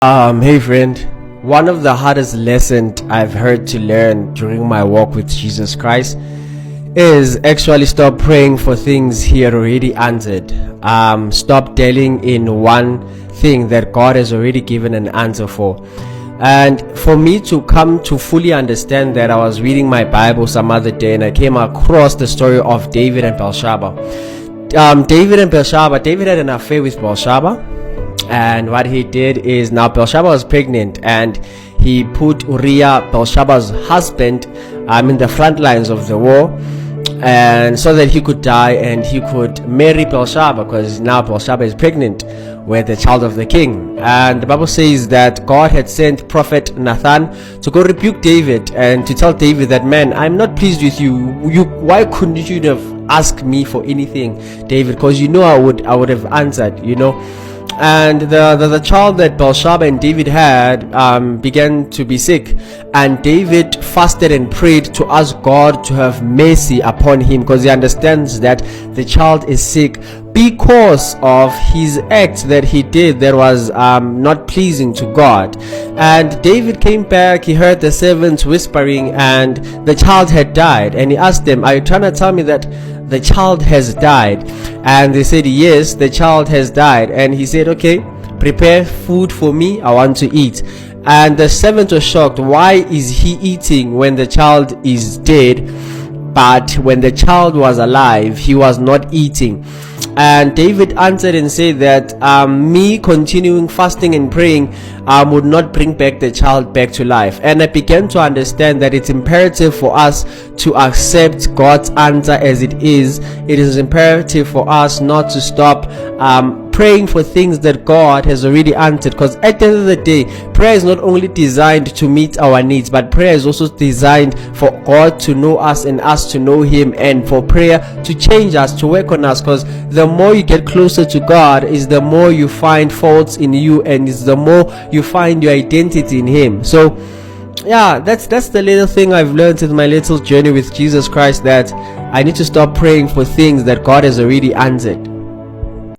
Hey friend, one of the hardest lessons I've heard to learn during my walk with Jesus Christ is actually stop praying for things He had already answered. Stop dwelling in one thing that God has already given an answer for. And for me to come to fully understand that, I was reading my Bible some other day and I came across the story of David and Bathsheba. David had an affair with Bathsheba. And what he did is, now Bathsheba was pregnant and he put Uriah, Bathsheba's husband, in the front lines of the war, and so that he could die and he could marry Bathsheba, because now Bathsheba is pregnant with the child of the king. And the Bible says that God had sent prophet Nathan to go rebuke David and to tell David that, man, I'm not pleased with you. Why couldn't you have asked me for anything, David? Because I would have answered, And the child that Bathsheba and David had began to be sick, and David fasted and prayed to ask God to have mercy upon him, because he understands that the child is sick because of his act that he did that was not pleasing to God. And David came back, he heard the servants whispering, and the child had died. And he asked them, are you trying to tell me that the child has died? And they said, yes, the child has died. And he said, okay, prepare food for me, I want to eat. And the servants were shocked. Why is he eating when the child is dead, but when the child was alive he was not eating? And David answered and said that me continuing fasting and praying would not bring back the child back to life. And I began to understand that it's imperative for us to accept God's answer as it is. It is imperative for us not to stop praying for things that God has already answered, because at the end of the day, prayer is not only designed to meet our needs, but prayer is also designed for God to know us and us to know Him, and for prayer to change us, to work on us. Because the more you get closer to God is the more you find faults in you, and it's the more you find your identity in Him. So yeah, that's the little thing I've learned in my little journey with Jesus Christ, that I need to stop praying for things that God has already answered.